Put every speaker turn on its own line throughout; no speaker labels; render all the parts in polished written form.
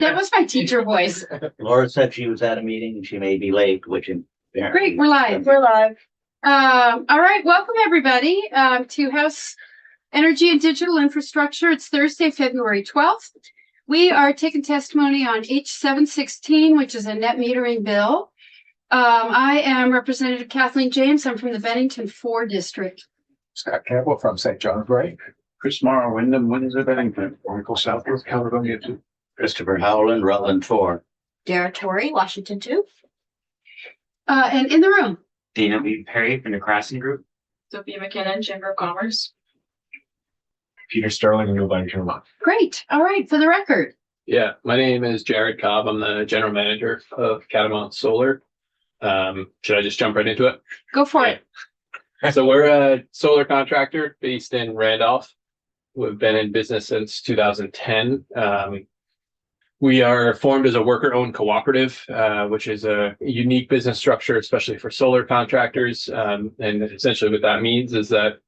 That was my teacher voice.
Laura said she was at a meeting and she may be late, which is
Great, we're live.
We're live.
All right, welcome everybody to House Energy and Digital Infrastructure. It's Thursday, February 12th. We are taking testimony on H716, which is a net metering bill. I am Representative Kathleen James. I'm from the Bennington 4 district.
Scott Campbell from St. John's Way.
Chris Morrow, Wyndham, Windsor, Bennington, Oracle, Southwest Caledonia, 2.
Christopher Howland, Rutland 4.
Dara Torrey, Washington 2.
And in the room,
Dana B. Perry from the Craftsman Group.
Sophia McKinnon, Chamber of Commerce.
Peter Sterling, New Bennington, Vermont.
great. All right, for the record.
Yeah, my name is Jared Cobb. I'm the general manager of Catamount Solar. Should I just jump right into it?
Go for it.
So we're a solar contractor based in Randolph. We've been in business since 2010. We are formed as a worker-owned cooperative, which is a unique business structure, especially for solar contractors. And essentially what that means is that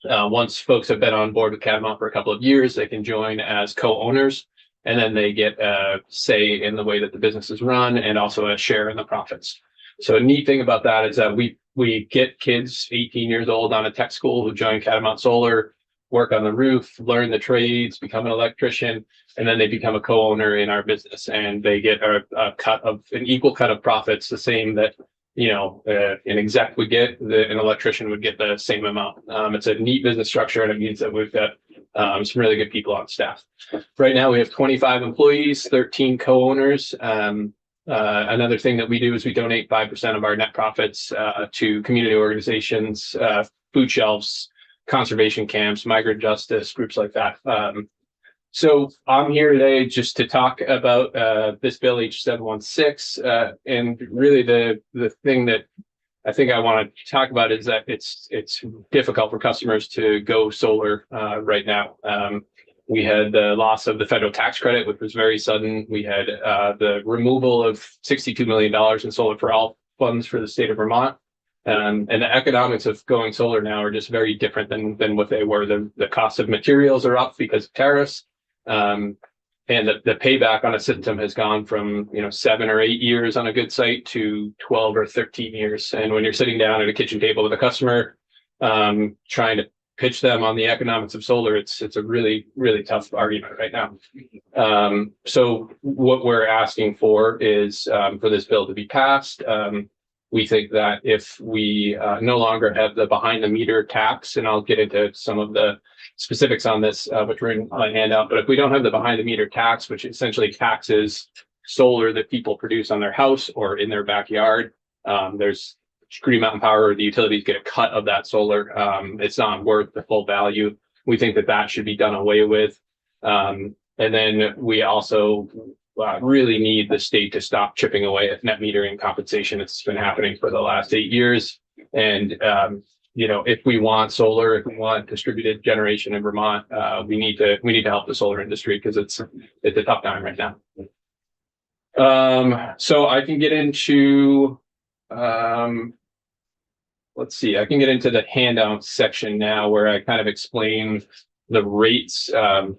once folks have been on board with Catamount for a couple of years, they can join as co-owners, and then they get a say in the way that the business is run and also a share in the profits. So a neat thing about that is that we get kids 18 years old on a tech school who join Catamount Solar, work on the roof, learn the trades, become an electrician, and then they become a co-owner in our business, and they get an equal cut of profits, the same that an exec would get, an electrician would get the same amount. It's a neat business structure, and it means that we've got some really good people on staff. Right now we have 25 employees, 13 co-owners. Another thing that we do is we donate 5% of our net profits to community organizations, food shelves, conservation camps, migrant justice, groups like that. So I'm here today just to talk about this bill H716, and really the thing that I think I want to talk about is that it's difficult for customers to go solar right now. We had the loss of the federal tax credit, which was very sudden. We had the removal of $62 million in solar for all funds for the state of Vermont. And the economics of going solar now are just very different than what they were. The cost of materials are up because of tariffs. And the payback on a system has gone from 7 or 8 years on a good site to 12 or 13 years. And when you're sitting down at a kitchen table with a customer, trying to pitch them on the economics of solar, it's a really, really tough argument right now. So what we're asking for is for this bill to be passed. We think that if we no longer have the behind the meter tax, and I'll get into some of the specifics on this, which are in my handout, but if we don't have the behind the meter tax, which essentially taxes solar that people produce on their house or in their backyard, there's Green Mountain Power or the utilities get a cut of that solar. It's not worth the full value. We think that should be done away with. And then we also really need the state to stop chipping away at net metering compensation. It's been happening for the last 8 years. And, if we want solar, if we want distributed generation in Vermont, we need to help the solar industry because it's a tough time right now. So I can get into, let's see, I can get into the handout section now where I kind of explain the rates, and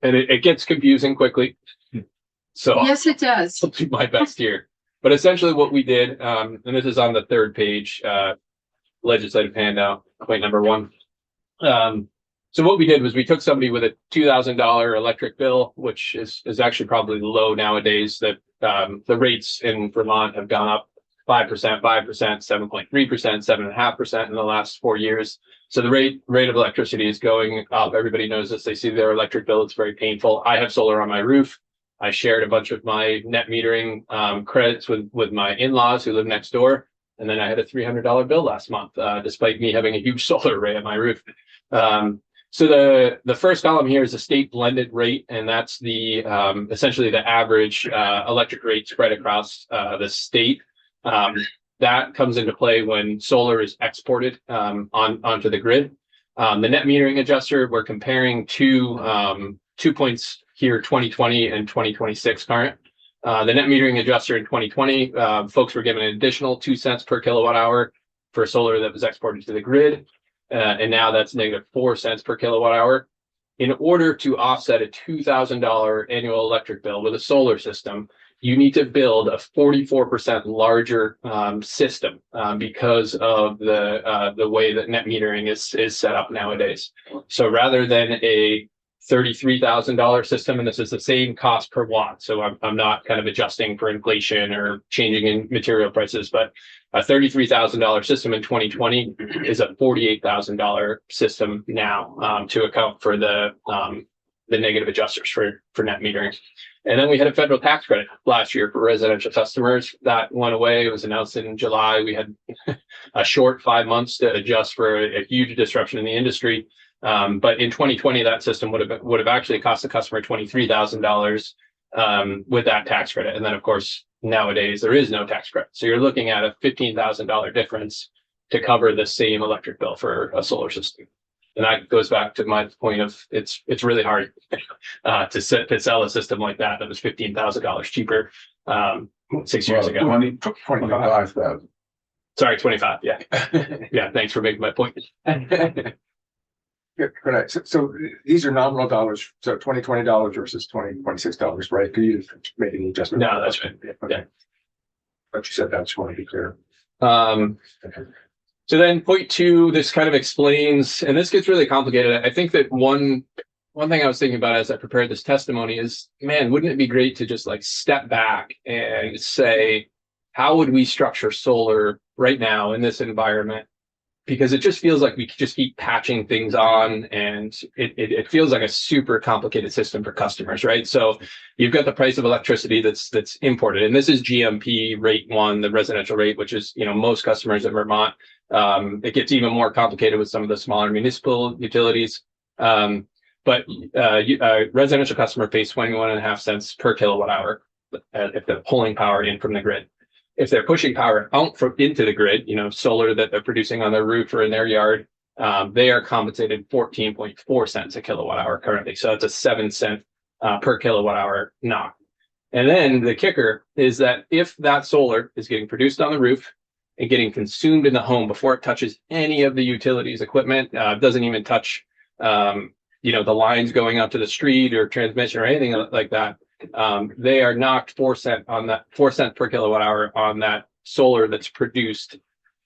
it gets confusing quickly. So
Yes, it does.
I'll do my best here. But essentially what we did, and this is on the third page, legislative handout, point number 1. So what we did was we took somebody with a $2,000 electric bill, which is actually probably low nowadays, that the rates in Vermont have gone up 5%, 7.3%, 7.5% in the last 4 years. So the rate of electricity is going up. Everybody knows this. They see their electric bill. It's very painful. I have solar on my roof. I shared a bunch of my net metering credits with my in-laws who live next door. And then I had a $300 bill last month, despite me having a huge solar array on my roof. So the first column here is the state blended rate, and that's the essentially the average electric rate spread across the state. That comes into play when solar is exported onto the grid. The net metering adjuster, we're comparing two points here, 2020 and 2026 current. The net metering adjuster in 2020, folks were given an additional 2 cents per kilowatt hour for solar that was exported to the grid. And now that's -4 cents per kilowatt hour. in order to offset a $2,000 annual electric bill with a solar system, you need to build a 44% larger system because of the way that net metering is set up nowadays. So rather than a $33,000 system, and this is the same cost per watt, so I'm not kind of adjusting for inflation or changing in material prices, but a $33,000 system in 2020 is a $48,000 system now to account for the negative adjusters for net metering. And then we had a federal tax credit last year for residential customers that went away. It was announced in July. We had a short 5 months to adjust for a huge disruption in the industry. But in 2020, that system would have actually cost the customer $23,000 with that tax credit. And then, of course, nowadays there is no tax credit. So you're looking at a $15,000 difference to cover the same electric bill for a solar system. And that goes back to my point of it's really hard to sell a system like that was $15,000 cheaper 6 years ago.
25,000.
Sorry, 25. Yeah, yeah. Thanks for making my point.
So these are nominal dollars. So $20 versus $26, right? Could you make any adjustment?
No, that's right. Yeah.
But you said that. Just want to be clear.
So then point two, this kind of explains, and this gets really complicated. I think that one thing I was thinking about as I prepared this testimony is, man, wouldn't it be great to just like step back and say, how would we structure solar right now in this environment? Because it just feels like we just keep patching things on, and it feels like a super complicated system for customers, right? So you've got the price of electricity that's imported, and this is GMP rate 1, the residential rate, which is, you know, most customers in Vermont. It gets even more complicated with some of the smaller municipal utilities. But a residential customer pays 21.5 cents per kilowatt hour if they're pulling power in from the grid. If they're pushing power out into the grid, you know, solar that they're producing on their roof or in their yard, they are compensated 14.4 cents a kilowatt hour currently. So it's a 7 cent per kilowatt hour knock. And then the kicker is that if that solar is getting produced on the roof and getting consumed in the home before it touches any of the utilities equipment, doesn't even touch, you know, the lines going out to the street or transmission or anything like that, they are knocked 4 cents per kilowatt hour on that solar that's produced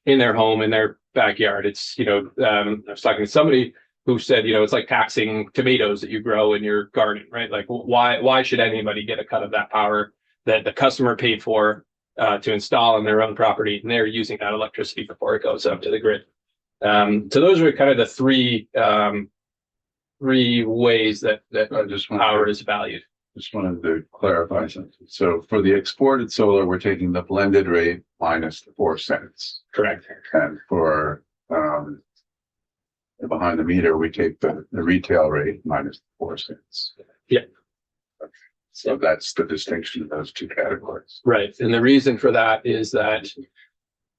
in their home, in their backyard. It's, you know, I was talking to somebody who said, you know, it's like taxing tomatoes that you grow in your garden, right? Like, why should anybody get a cut of that power that the customer paid for to install on their own property, and they're using that electricity before it goes up to the grid? So those are kind of the three ways that power is valued.
Just wanted to clarify something. So for the exported solar, we're taking the blended rate minus the 4 cents.
Correct.
And for behind the meter, we take the retail rate minus the 4 cents.
Yeah.
So that's the distinction of those two categories.
Right. And the reason for that is that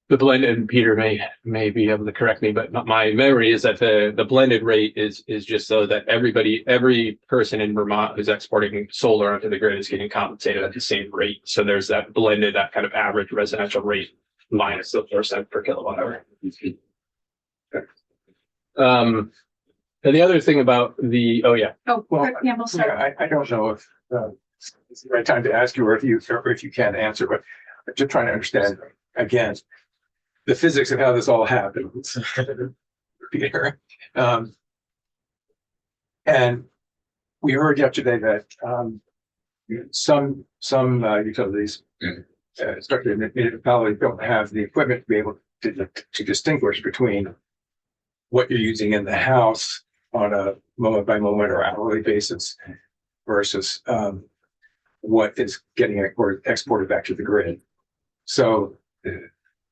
the blended, and Peter may be able to correct me, but my memory is that the blended rate is just so that every person in Vermont who's exporting solar onto the grid is getting compensated at the same rate. So there's that blended, that kind of average residential rate minus the 4 cents per kilowatt hour. And the other thing about the,
Well,
Yeah, I don't know if it's the right time to ask you, or if you can answer, but I'm just trying to understand again the physics of how this all happens, Peter. And we heard yesterday that some utilities, especially municipalities, don't have the equipment to be able to distinguish between what you're using in the house on a moment by moment or hourly basis versus what is getting exported back to the grid. So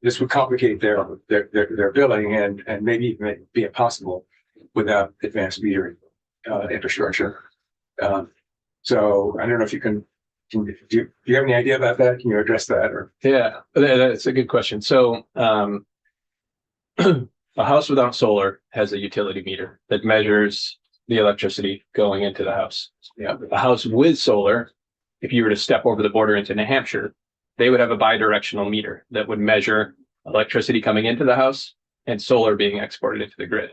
this would complicate their billing and maybe even be impossible without advanced metering infrastructure. So I don't know if you can. Do you have any idea about that? Can you address that? Or
yeah, that's a good question. So a house without solar has a utility meter that measures the electricity going into the house. Yeah. A house with solar, if you were to step over the border into New Hampshire, they would have a bidirectional meter that would measure electricity coming into the house and solar being exported into the grid.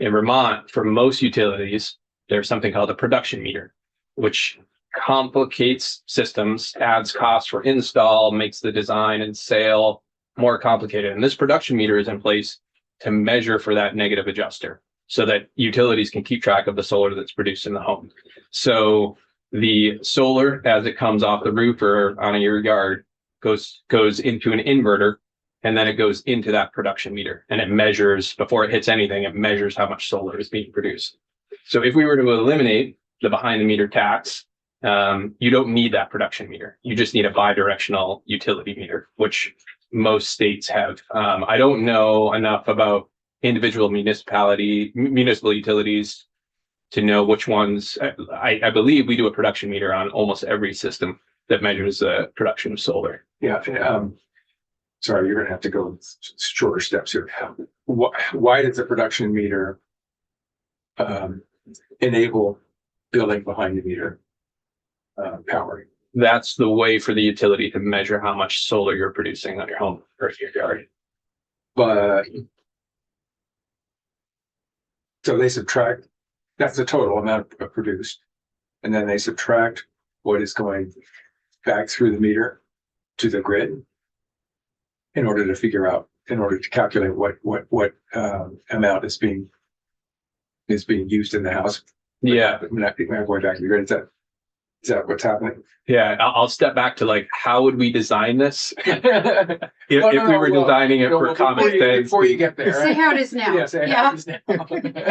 In Vermont, for most utilities, there's something called a production meter, which complicates systems, adds costs for install, makes the design and sale more complicated. And this production meter is in place to measure for that negative adjuster so that utilities can keep track of the solar that's produced in the home. So the solar, as it comes off the roof or on your yard, goes into an inverter, and then it goes into that production meter, and it measures, before it hits anything, it measures how much solar is being produced. So if we were to eliminate the behind the meter tax, you don't need that production meter. You just need a bidirectional utility meter, which most states have. I don't know enough about individual municipal utilities to know which ones. I believe we do a production meter on almost every system that measures the production of solar.
Yeah. Sorry, you're gonna have to go shorter steps here. Why does the production meter enable billing behind the meter power?
That's the way for the utility to measure how much solar you're producing on your home or your yard.
But so they subtract, that's the total amount produced. And then they subtract what is going back through the meter to the grid in order to calculate what amount is being used in the house.
Yeah.
When I'm going back to the grid, is that what's happening?
Yeah. I'll step back to like, how would we design this? if we were designing it for common sense.
Before you get there.
See how it is now.
Yeah, say how it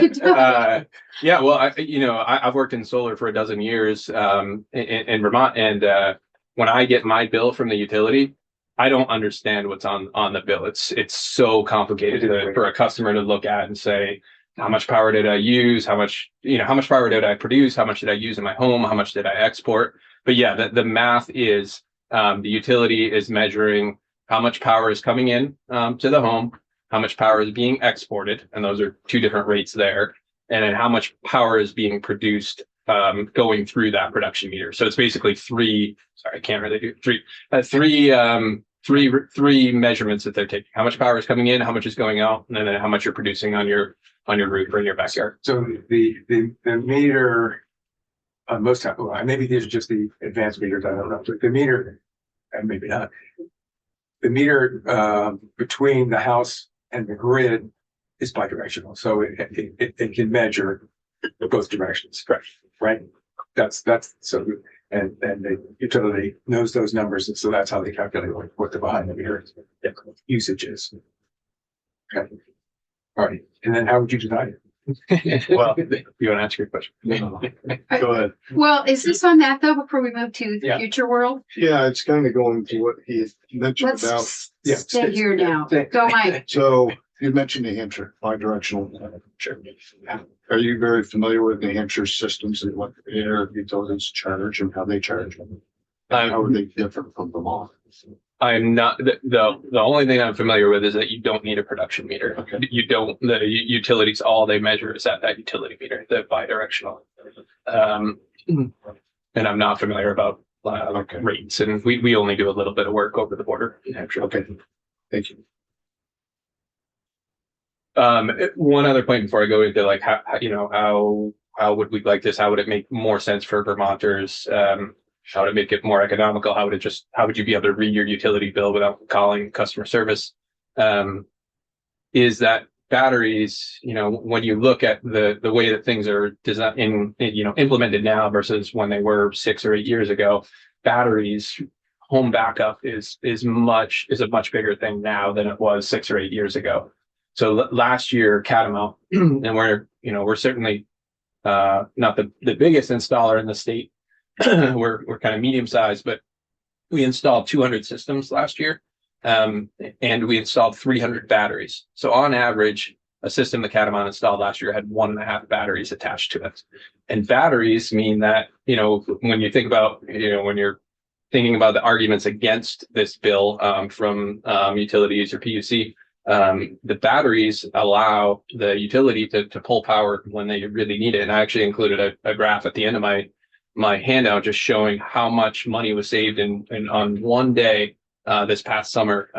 is now.
Yeah, well, I've worked in solar for a dozen years in Vermont, and when I get my bill from the utility, I don't understand what's on the bill. It's so complicated for a customer to look at and say, how much power did I use? How much power did I produce? How much did I use in my home? How much did I export? But yeah, the math is the utility is measuring how much power is coming in to the home, how much power is being exported, and those are two different rates there, and then how much power is being produced going through that production meter. So it's basically three measurements that they're taking: how much power is coming in, how much is going out, and then how much you're producing on your roof or in your backyard.
So the meter, most times, well, maybe these are just the advanced meters, I don't know, but the meter, and maybe not, the meter between the house and the grid is bidirectional, so it can measure both directions. Correct. Right. That's so, and the utility knows those numbers, and so that's how they calculate what the behind the meter usage is. Okay. All right. And then how would you design it?
Well, you want to ask your question?
Go ahead.
Well, is this on that though, before we move to the
Yeah.
future world?
Yeah, it's kind of going to what he mentioned about.
Let's stay here now. Go, Mike.
So you mentioned New Hampshire, bidirectional. Are you very familiar with New Hampshire systems and what their utilities charge and how they charge? How are they different from Vermont?
I'm not the only thing I'm familiar with is that you don't need a production meter.
Okay.
You don't. The utilities, all they measure is at that utility meter, the bidirectional. And I'm not familiar about rates, and we only do a little bit of work over the border in Hampshire.
Okay, thank you.
One other point before I go into like how would we like this? How would it make more sense for Vermonters? How would it make it more economical? How would you be able to read your utility bill without calling customer service? Is that batteries, when you look at the way that things are designed implemented now versus when they were 6 or 8 years ago, batteries, home backup is a much bigger thing now than it was 6 or 8 years ago. So last year, Catamount, and we're certainly not the biggest installer in the state. We're kind of medium sized, but we installed 200 systems last year, and we installed 300 batteries. So on average, a system that Catamount installed last year had 1.5 batteries attached to it. And batteries mean that, when you think about, when you're thinking about the arguments against this bill from utilities or PUC, the batteries allow the utility to pull power when they really need it. And I actually included a graph at the end of my handout just showing how much money was saved in on one day this past summer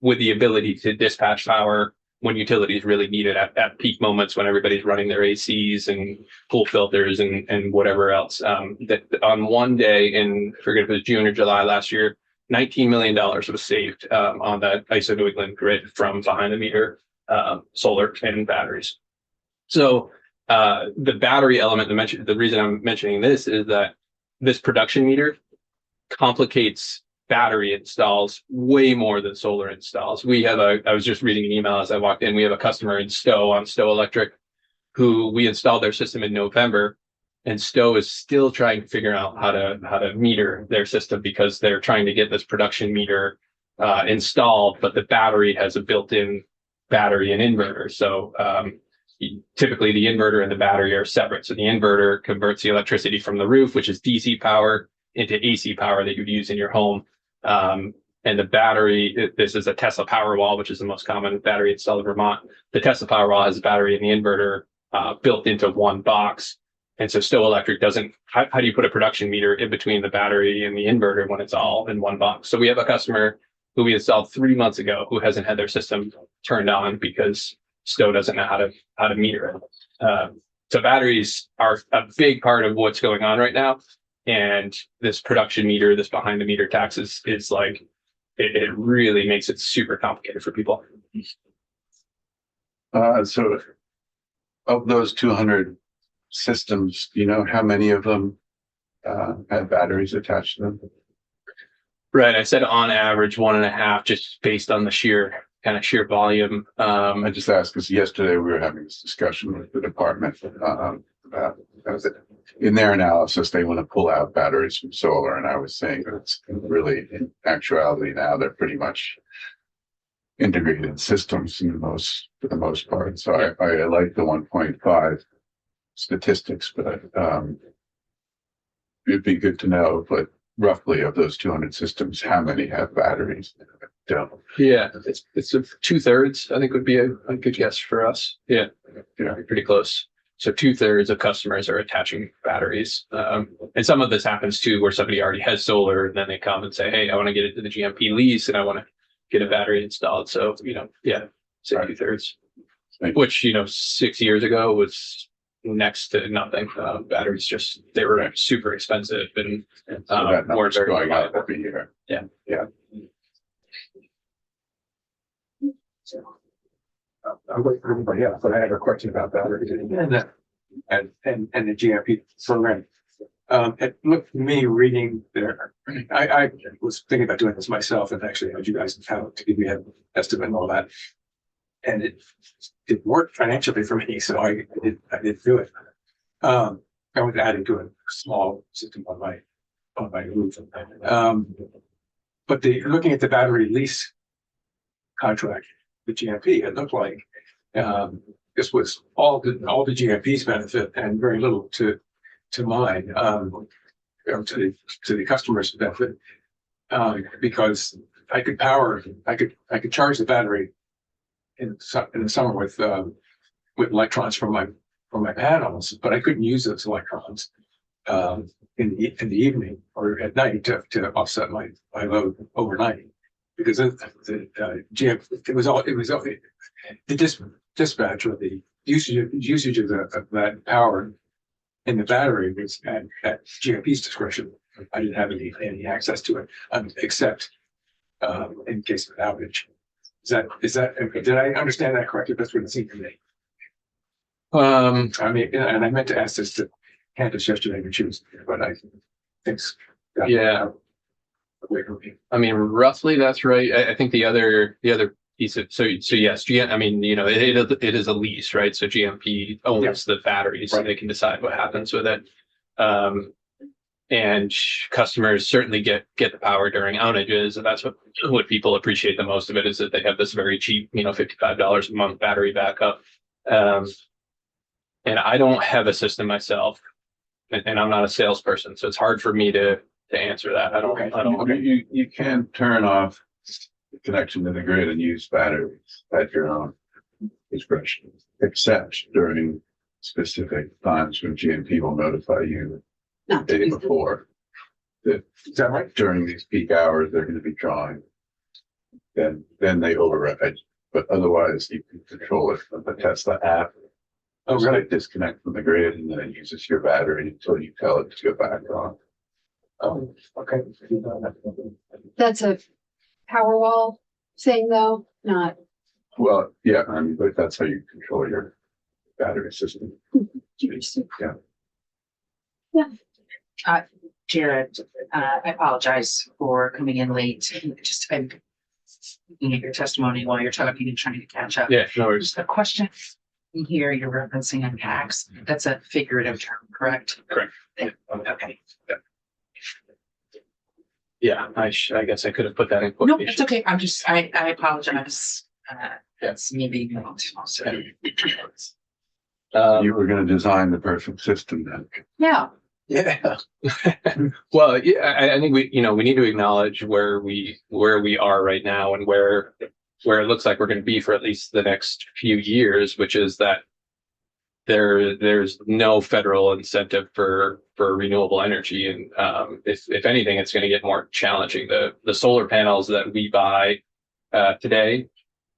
with the ability to dispatch power when utilities really need it at peak moments when everybody's running their ACs and pool filters and whatever else. That on one day in, I forget if it was June or July last year, $19 million was saved on the ISO New England grid from behind the meter solar and batteries. So the battery element, the reason I'm mentioning this is that this production meter complicates battery installs way more than solar installs. I was just reading an email as I walked in. We have a customer in Stowe on Stowe Electric who we installed their system in November, and Stowe is still trying to figure out how to meter their system because they're trying to get this production meter installed, but the battery has a built-in battery and inverter. So typically the inverter and the battery are separate. So the inverter converts the electricity from the roof, which is DC power, into AC power that you'd use in your home. And the battery, this is a Tesla Powerwall, which is the most common battery installed in Vermont. The Tesla Powerwall has a battery and the inverter built into one box. And so Stowe Electric doesn't, how do you put a production meter in between the battery and the inverter when it's all in one box? So we have a customer who we installed 3 months ago who hasn't had their system turned on because Stowe doesn't know how to meter it. So batteries are a big part of what's going on right now. And this production meter, this behind the meter tax is like, it really makes it super complicated for people.
So of those 200 systems, do you know how many of them have batteries attached to them?
Right. I said on average 1.5, just based on the sheer volume.
I just asked because yesterday we were having this discussion with the department about in their analysis, they want to pull out batteries from solar. And I was saying that it's really, in actuality now, they're pretty much integrated systems for the most part. So I like the 1.5 statistics, but it'd be good to know, but roughly of those 200 systems, how many have batteries? Don't.
Yeah, it's 2/3, I think would be a good guess for us. Yeah, pretty close. So 2/3 of customers are attaching batteries. And some of this happens too, where somebody already has solar and then they come and say, hey, I want to get into the GMP lease and I want to get a battery installed. So, say 2/3, which, 6 years ago was next to nothing. Batteries they were super expensive and
so that
weren't very
going up
reliable.
every year.
Yeah.
I'm waiting for everybody else, but I have a question about batteries and the GMP program. It looked to me reading there, I was thinking about doing this myself and actually had you guys count to give me an estimate and all that. And it worked financially for me, so I did do it. I was adding to a small system on my roof. But looking at the battery lease contract, the GMP, it looked like this was all the GMP's benefit and very little to mine, or to the customer's benefit, because I could charge the battery in the summer with electrons from my panels, but I couldn't use those electrons in the evening or at night to offset my load overnight. Because the dispatch or the usage of that power in the battery was at GMP's discretion. I didn't have any access to it, except in case of an outage. Is that did I understand that correctly? That's what it seemed to me. I mean, and I meant to ask this to Candace yesterday when she was there, but I think
I mean, roughly that's right. I think the other piece of so yes, it is a lease, right? So GMP owns the batteries, so they can decide what happens with it. And customers certainly get the power during outages, and that's what people appreciate the most of it is that they have this very cheap, $55 a month battery backup. And I don't have a system myself, and I'm not a salesperson, so it's hard for me to answer that. I don't.
You can turn off the connection to the grid and use batteries at your own discretion, except during specific times when GMP will notify you the day before. Is that right? During these peak hours, they're going to be drawing. Then they override but otherwise you can control it from the Tesla app.
Oh,
So
really?
it disconnect from the grid and then it uses your battery until you tell it to go back on.
Oh, okay.
That's a Powerwall thing though, not.
Well, yeah, I mean, but that's how you control your battery system. Yeah.
Jared, I apologize for coming in late. Just I'm looking at your testimony while you're talking and trying to catch up.
Yeah, no worries.
Just a question. In here, you're referencing a tax. That's a figurative term, correct?
Correct.
Okay.
Yeah, I guess I could have put that in
No,
quotation.
it's okay. I apologize. That's me being wrong. Also.
You were gonna design the perfect system then.
Yeah.
Yeah. Well, yeah, I think we need to acknowledge where we are right now and where it looks like we're going to be for at least the next few years, which is that there's no federal incentive for renewable energy, and if anything, it's going to get more challenging. The solar panels that we buy today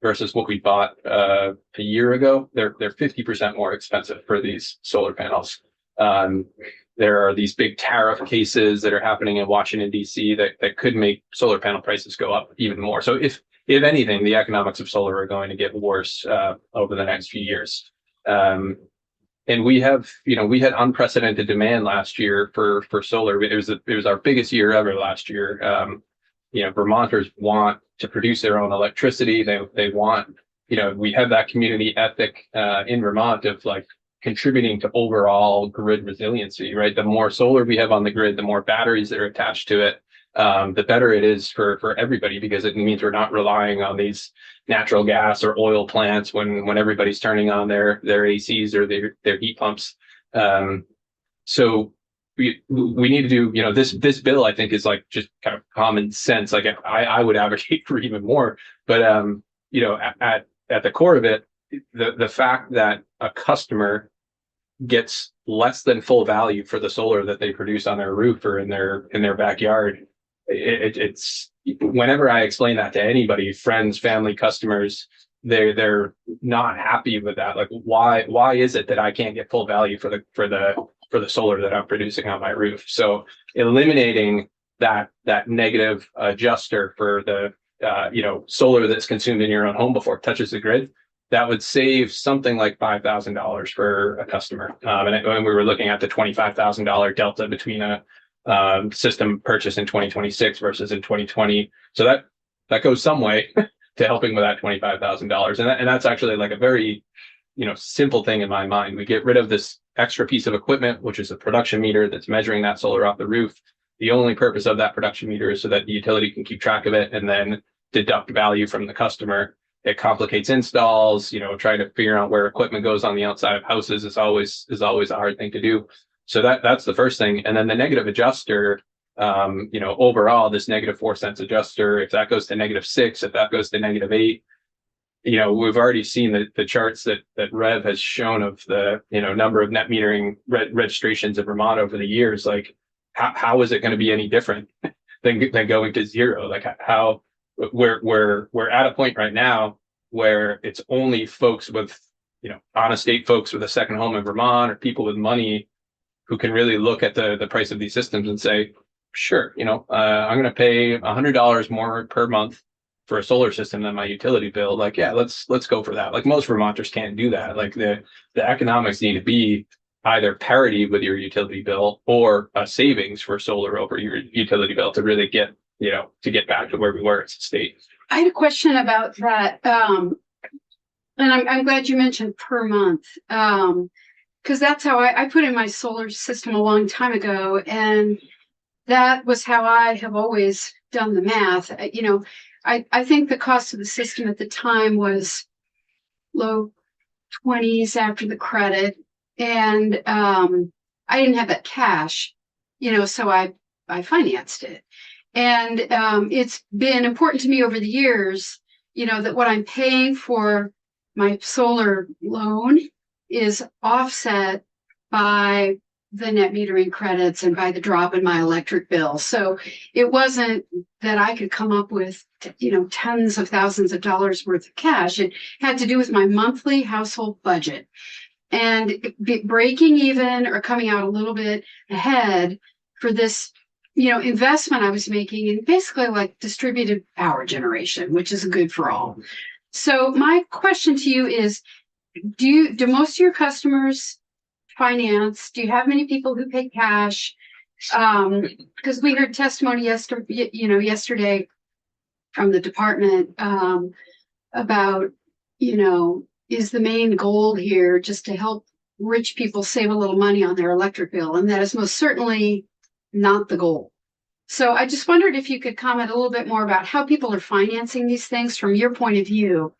versus what we bought a year ago, they're 50% more expensive for these solar panels. There are these big tariff cases that are happening in Washington, D.C. that could make solar panel prices go up even more. So if anything, the economics of solar are going to get worse over the next few years. And we had unprecedented demand last year for solar. It was our biggest year ever last year. Vermonters want to produce their own electricity. They want, we have that community ethic in Vermont of like contributing to overall grid resiliency, right? The more solar we have on the grid, the more batteries that are attached to it, the better it is for everybody, because it means we're not relying on these natural gas or oil plants when everybody's turning on their ACs or their heat pumps. So we need to do, this bill, I think, is like just kind of common sense. Like I would advocate for even more, but at the core of it, the fact that a customer gets less than full value for the solar that they produce on their roof or in their backyard, it's whenever I explain that to anybody, friends, family, customers, they're not happy with that. Like, why is it that I can't get full value for the solar that I'm producing on my roof? So eliminating that negative adjuster for the solar that's consumed in your own home before it touches the grid, that would save something like $5,000 for a customer. And we were looking at the $25,000 delta between a system purchase in 2026 versus in 2020. So that goes some way to helping with that $25,000. And that's actually like a very, simple thing in my mind. We get rid of this extra piece of equipment, which is a production meter that's measuring that solar off the roof. The only purpose of that production meter is so that the utility can keep track of it and then deduct value from the customer. It complicates installs, trying to figure out where equipment goes on the outside of houses is always a hard thing to do. So that's the first thing. And then the negative adjuster, overall, this -4 cents adjuster, if that goes to -6, if that goes to -8, we've already seen the charts that Rev has shown of the, number of net metering registrations in Vermont over the years. Like, how is it going to be any different than going to zero? Like how we're at a point right now where it's only folks with, on-estate folks with a second home in Vermont or people with money who can really look at the price of these systems and say, sure, I'm going to pay $100 more per month for a solar system than my utility bill. Like, yeah, let's go for that. Like, most Vermonters can't do that. Like the economics need to be either parity with your utility bill or a savings for solar over your utility bill to really get, to get back to where we were as a state.
I had a question about that. And I'm glad you mentioned per month. Because that's how I put in my solar system a long time ago. And that was how I have always done the math. I think the cost of the system at the time was low 20s after the credit. And I didn't have that cash, so I financed it. And it's been important to me over the years, that what I'm paying for my solar loan is offset by the net metering credits and by the drop in my electric bill. So it wasn't that I could come up with, tens of thousands of dollars worth of cash. It had to do with my monthly household budget. And breaking even or coming out a little bit ahead for this, investment I was making in basically like distributed power generation, which is good for all. So my question to you is, do most of your customers finance? Do you have many people who pay cash? Because we heard testimony yesterday from the department about, is the main goal here just to help rich people save a little money on their electric bill? And that is most certainly not the goal. So I just wondered if you could comment a little bit more about how people are financing these things from your point of view,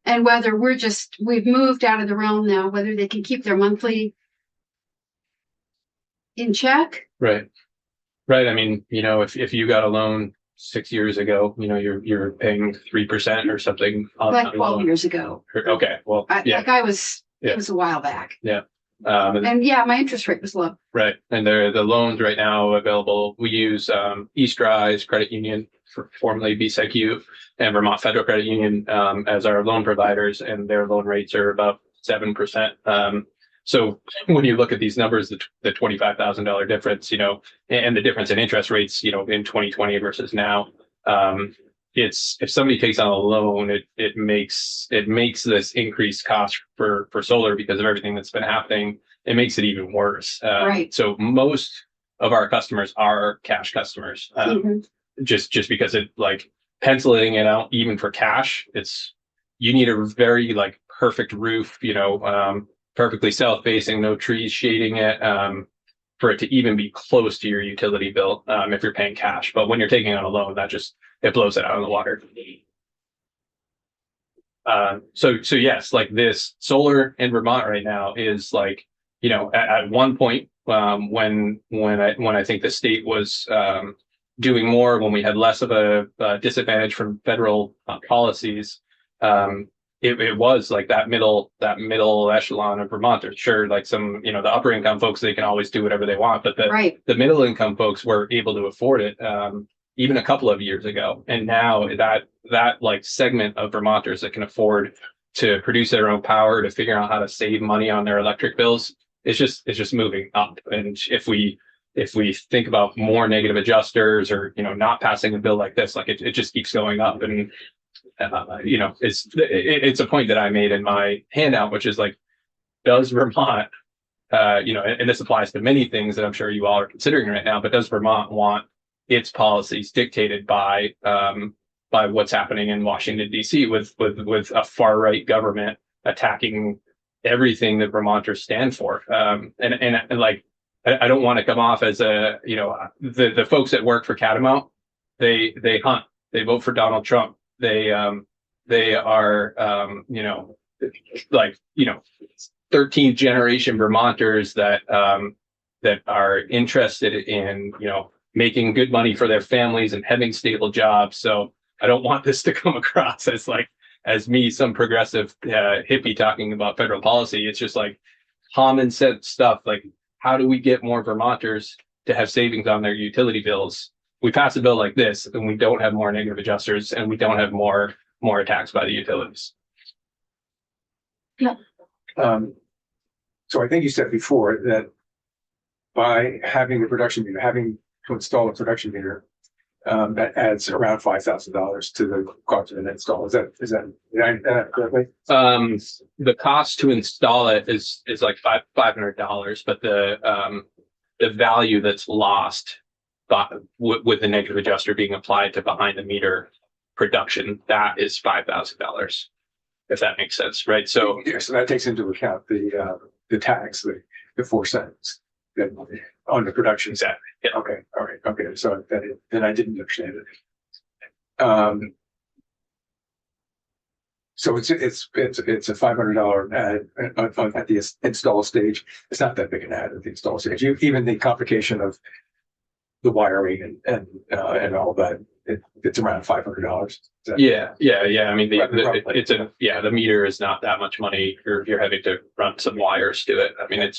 and whether we've moved out of the realm now, whether they can keep their monthly in check.
Right. I mean, if you got a loan 6 years ago, you're paying 3% or something on
Like
that
12
loan.
years ago.
Okay, well, yeah,
It was a while back.
yeah.
And yeah, my interest rate was low.
Right, and the loans right now available. We use East Rise Credit Union, formerly BSECU, and Vermont Federal Credit Union as our loan providers, and their loan rates are about 7%. So when you look at these numbers, the $25,000 difference, and the difference in interest rates, in 2020 versus now, it's, if somebody takes on a loan, it makes this increased cost for solar because of everything that's been happening. It makes it even worse.
Right.
So most of our customers are cash customers, just because it, like, penciling it out even for cash, you need a very perfect roof, perfectly south facing, no trees shading it, for it to even be close to your utility bill, if you're paying cash. But when you're taking on a loan, it blows it out of the water. So yes, like this solar in Vermont right now is at one point, when I think the state was doing more, when we had less of a disadvantage from federal policies, it was like that middle echelon of Vermonters. Sure, like some, the upper income folks, they can always do whatever they want, but the middle income folks were able to afford it even a couple of years ago. And now that segment of Vermonters that can afford to produce their own power, to figure out how to save money on their electric bills, it's just moving up. And if we think about more negative adjusters, or not passing a bill like this, it just keeps going up. And it's a point that I made in my handout, which is does Vermont, and this applies to many things that I'm sure you all are considering right now, but does Vermont want its policies dictated by what's happening in Washington, D.C. with a far right government attacking everything that Vermonters stand for? I don't want to come off as the folks that work for Catamount, they hunt, they vote for Donald Trump. They are 13th generation Vermonters that are interested in making good money for their families and having stable jobs. So I don't want this to come across as me, some progressive hippie talking about federal policy. It's just common sense stuff. How do we get more Vermonters to have savings on their utility bills? We pass a bill like this, and we don't have more negative adjusters, and we don't have more attacks by the utilities.
Yeah.
So I think you said before that by having having to install a production meter, that adds around $5,000 to the cost of an install. Is that correctly?
The cost to install it is like $500, but the value that's lost with the negative adjuster being applied to behind the meter production, that is $5,000, if that makes sense, right? So
yeah, so that takes into account the tax, the 4 cents on the production.
Exactly. Yeah.
Okay. All right. Okay. So then I didn't understand it. So it's a $500 ad at the install stage. It's not that big an ad at the install stage. Even the complication of the wiring and all that, it's around $500.
Yeah. I mean, the meter is not that much money. You're having to run some wires to it. I mean,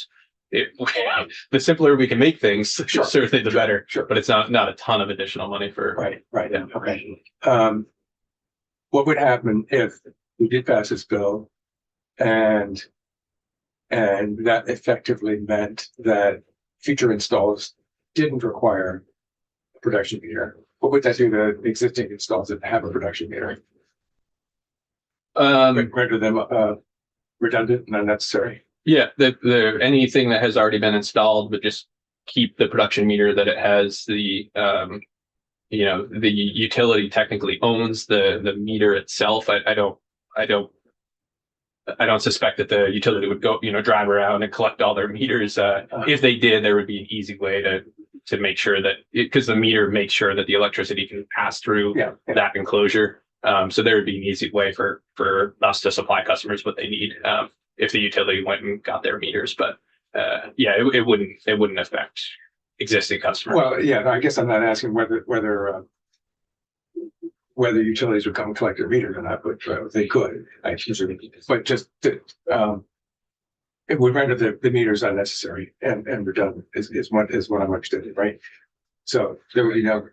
the simpler we can make things,
Sure.
certainly the better.
Sure.
But it's not a ton of additional money for.
Right,
Yeah.
okay. What would happen if we did pass this bill and that effectively meant that future installs didn't require a production meter? What would that do to existing installs that have a production meter? Render them redundant and unnecessary?
Yeah, anything that has already been installed would just keep the production meter that it has. The the utility technically owns the meter itself. I don't suspect that the utility would go, drive around and collect all their meters. If they did, there would be an easy way to make sure that, because the meter makes sure that the electricity can pass through that enclosure. So there would be an easy way for us to supply customers what they need if the utility went and got their meters. But it wouldn't affect existing customers.
Well, yeah, I guess I'm not asking whether utilities would come and collect their meters or not, but they could. But just it would render the meters unnecessary and redundant is what I'm understanding, right? So there would be no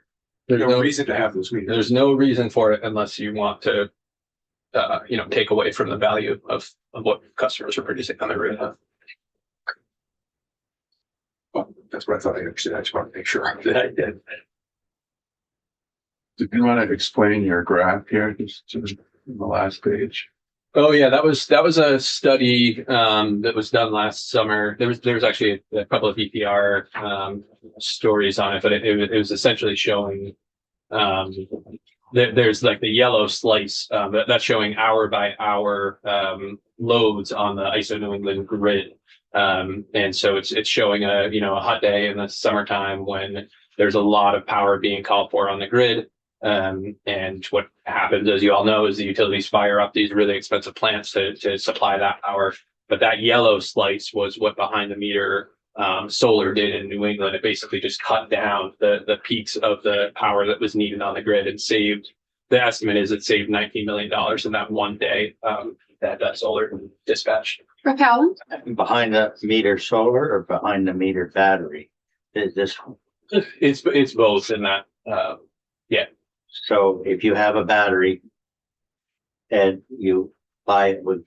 reason to have those meters.
There's no reason for it unless you want to, take away from the value of what customers are producing on their roof.
Well, that's what I thought I understood. I just want to make sure that I did.
Did you want to explain your graph here, just to the last page?
Oh yeah, that was a study that was done last summer. There was actually a couple of EPR stories on it, but it was essentially showing there's like the yellow slice that's showing hour by hour loads on the ISO New England grid. And so it's showing a hot day in the summertime when there's a lot of power being called for on the grid. And what happens, as you all know, is the utilities fire up these really expensive plants to supply that power. But that yellow slice was what behind the meter solar did in New England. It basically just cut down the peaks of the power that was needed on the grid and saved. The estimate is it saved $19 million in that one day that solar dispatched.
Repellent?
Behind the meter solar or behind the meter battery? Is this,
It's both in that.
so if you have a battery and you buy it with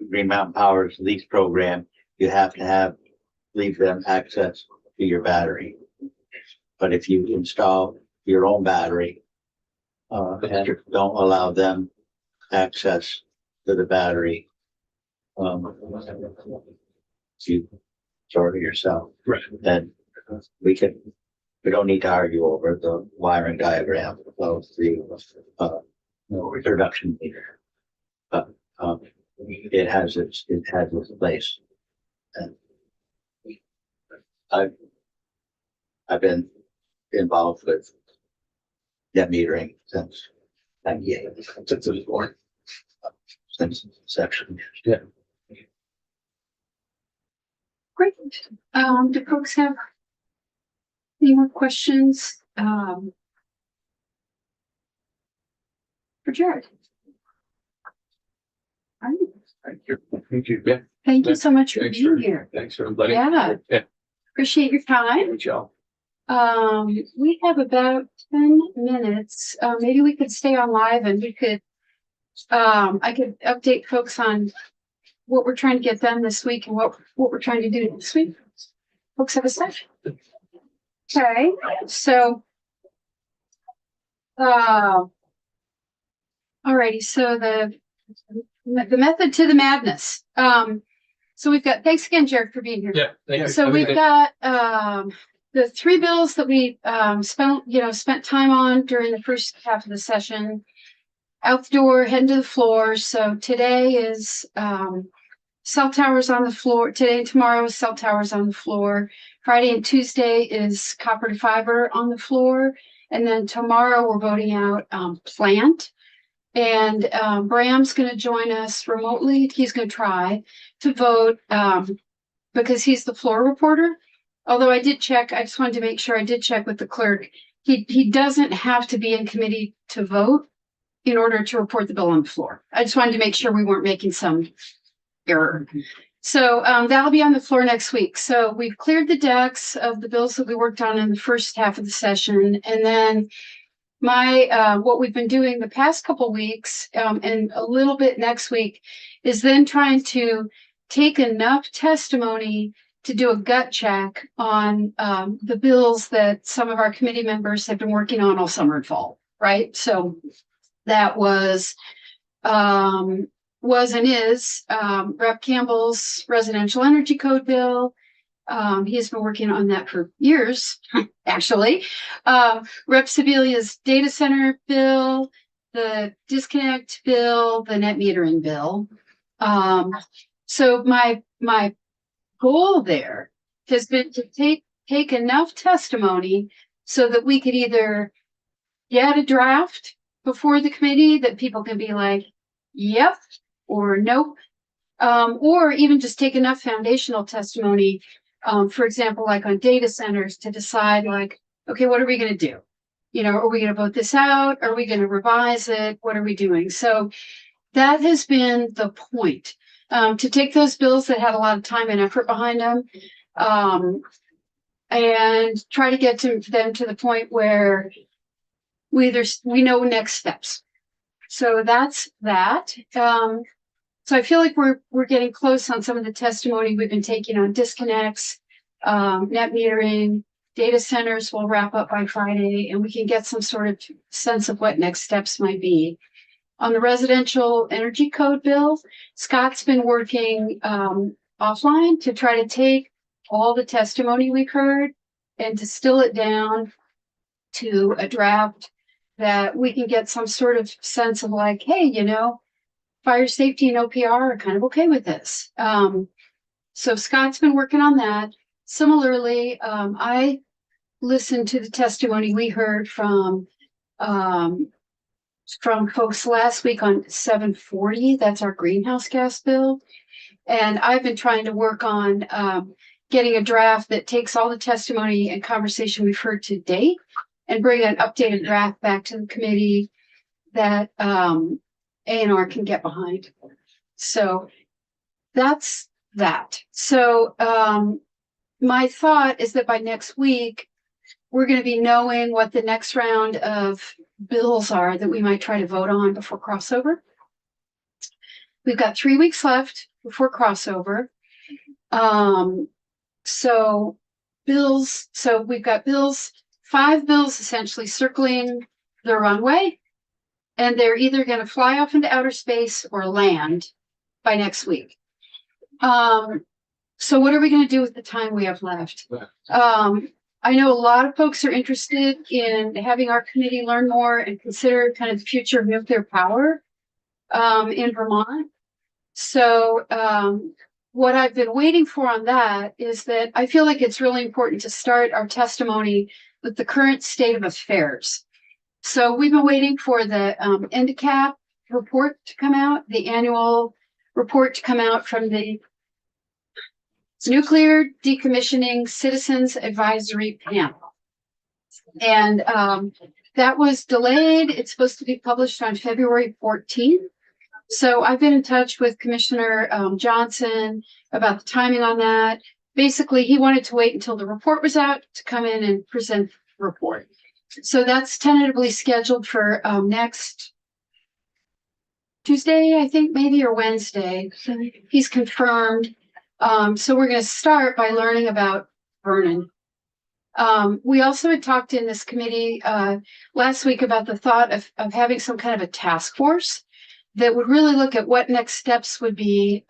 Green Mountain Power's lease program, you have to leave them access to your battery. But if you install your own battery, and don't allow them access to the battery, you sort it yourself.
Right.
Then we don't need to argue over the wiring diagram of the production meter. But it has its place. And I've been involved with net metering since '98, since it was born, since inception.
Yeah.
Great. Do folks have any more questions for Jared? All right.
Thank you. Thank you. Yeah.
Thank you so much for
Thanks
being here.
Thanks for letting.
Yeah. Appreciate your time.
Good job.
We have about 10 minutes. Maybe we could stay on live and we could, I could update folks on what we're trying to get done this week and what we're trying to do this week. Folks have a session. Okay, so, alrighty, so the method to the madness. So we've got, thanks again, Jared, for being here.
Yeah. Thank you.
So we've got, the three bills that we spent time on during the first half of the session, out the door, heading to the floor. So today is cell towers on the floor. Today and tomorrow is cell towers on the floor. Friday and Tuesday is copper to fiber on the floor. And then tomorrow we're voting out plant. And Bram's going to join us remotely. He's going to try to vote because he's the floor reporter. Although I did check, I just wanted to make sure I did check with the clerk. He doesn't have to be in committee to vote in order to report the bill on the floor. I just wanted to make sure we weren't making some error. So that'll be on the floor next week. So we've cleared the decks of the bills that we worked on in the first half of the session. And then what we've been doing the past couple weeks and a little bit next week is then trying to take enough testimony to do a gut check on the bills that some of our committee members have been working on all summer and fall, right? So that was and is Rep. Campbell's residential energy code bill. He has been working on that for years, actually. Rep. Sebelia's data center bill, the disconnect bill, the net metering bill. So my goal there has been to take enough testimony so that we could either get a draft before the committee that people can be like, yep, or nope, or even just take enough foundational testimony, for example, like on data centers, to decide like, okay, what are we going to do? You know, are we going to vote this out? Are we going to revise it? What are we doing? So that has been the point, to take those bills that had a lot of time and effort behind them, and try to get them to the point where we know next steps. So that's that. So I feel like we're getting close on some of the testimony we've been taking on disconnects, net metering, data centers. Will wrap up by Friday, and we can get some sort of sense of what next steps might be. On the residential energy code bill, Scott's been working offline to try to take all the testimony we've heard and distill it down to a draft that we can get some sort of sense of like, hey, you know, fire safety and OPR are kind of okay with this. So Scott's been working on that. Similarly, I listened to the testimony we heard from folks last week on 740. That's our greenhouse gas bill. And I've been trying to work on getting a draft that takes all the testimony and conversation we've heard to date and bring an updated draft back to the committee that A&R can get behind. So that's that. So my thought is that by next week, we're going to be knowing what the next round of bills are that we might try to vote on before crossover. We've got 3 weeks left before crossover. So we've got 5 bills essentially circling the runway, and they're either going to fly off into outer space or land by next week. So what are we going to do with the time we have left? I know a lot of folks are interested in having our committee learn more and consider kind of the future of nuclear power in Vermont. So what I've been waiting for on that is that I feel like it's really important to start our testimony with the current state of affairs. So we've been waiting for the NDCAP report to come out, the annual report to come out from the Nuclear Decommissioning Citizens Advisory Panel. And that was delayed. It's supposed to be published on February 14th. So I've been in touch with Commissioner Johnson about the timing on that. Basically, he wanted to wait until the report was out to come in and present the report. So that's tentatively scheduled for next Tuesday, I think, maybe, or Wednesday. He's confirmed. So we're going to start by learning about Vernon. We also had talked in this committee last week about the thought of having some kind of a task force that would really look at what next steps would be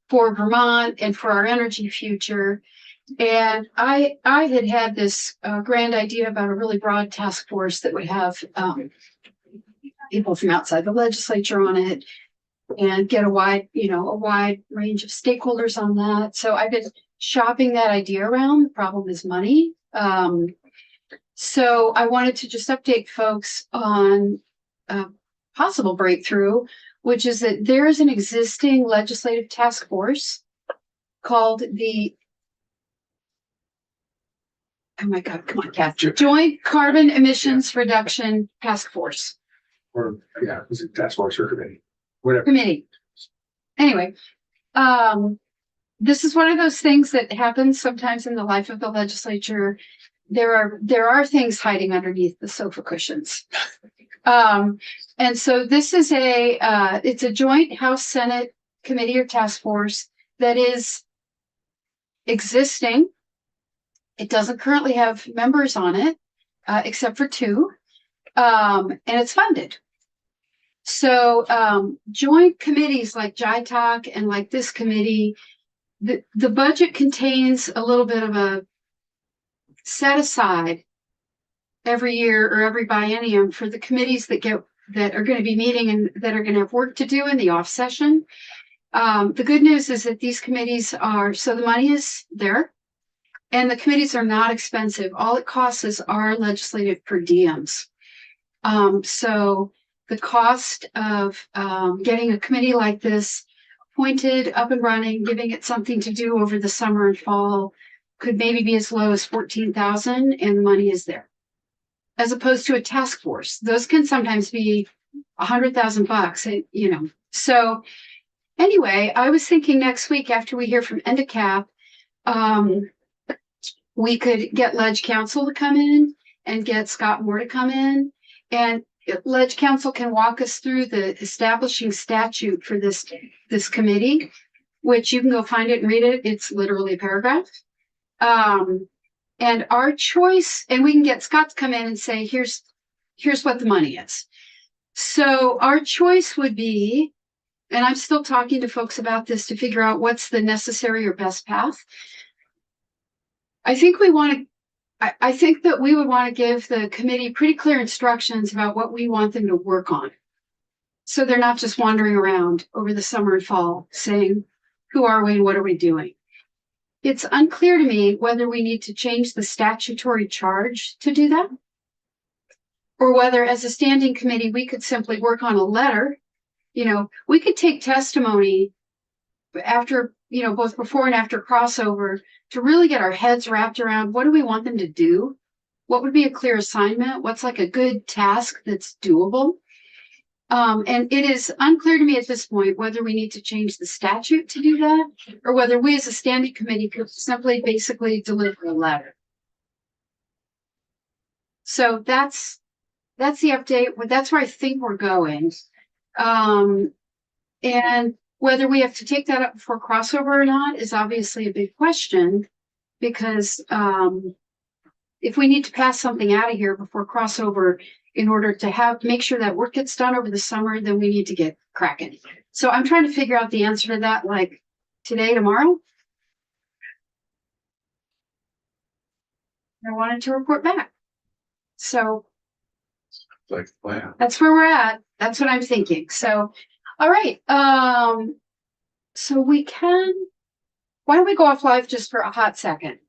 for Vermont and for our energy future. And I had this grand idea about a really broad task force that would have people from outside the legislature on it and get a wide range of stakeholders on that. So I've been shopping that idea around. The problem is money. So I wanted to just update folks on possible breakthrough, which is that there is an existing legislative task force called the, oh my God, come on, Kath, Joint Carbon Emissions Reduction Task Force.
Or, yeah, is it task force or committee? Whatever.
Committee. Anyway, this is one of those things that happens sometimes in the life of the legislature. There are things hiding underneath the sofa cushions. And so this is it's a joint House Senate committee or task force that is existing. It doesn't currently have members on it, except for 2. And it's funded. So joint committees like JITAC and like this committee, the budget contains a little bit of a set aside every year or every biennium for the committees that are going to be meeting and that are going to have work to do in the off session. The good news is that these committees so the money is there and the committees are not expensive. All it costs is our legislative per diems. So the cost of getting a committee like this appointed, up and running, giving it something to do over the summer and fall could maybe be as low as $14,000 and the money is there. As opposed to a task force. Those can sometimes be $100,000, So anyway, I was thinking next week after we hear from Endicap, we could get Ledge Council to come in and get Scott Moore to come in. And Ledge Council can walk us through the establishing statute for this committee, which you can go find it and read it. It's literally a paragraph. And our choice, and we can get Scott to come in and say, here's what the money is. So our choice would be, and I'm still talking to folks about this to figure out what's the necessary or best path. I think that we would want to give the committee pretty clear instructions about what we want them to work on. So they're not just wandering around over the summer and fall saying, who are we and what are we doing? It's unclear to me whether we need to change the statutory charge to do that, or whether as a standing committee, we could simply work on a letter. We could take testimony after, both before and after crossover to really get our heads wrapped around what do we want them to do? What would be a clear assignment? What's like a good task that's doable? And it is unclear to me at this point whether we need to change the statute to do that or whether we as a standing committee could simply basically deliver a letter. So that's the update. That's where I think we're going. And whether we have to take that up before crossover or not is obviously a big question because if we need to pass something out of here before crossover in order to make sure that work gets done over the summer, then we need to get cracking. So I'm trying to figure out the answer to that, like today, tomorrow. I wanted to report back. So
Like, wow.
that's where we're at. That's what I'm thinking. So, all right. So why don't we go off live just for a hot second?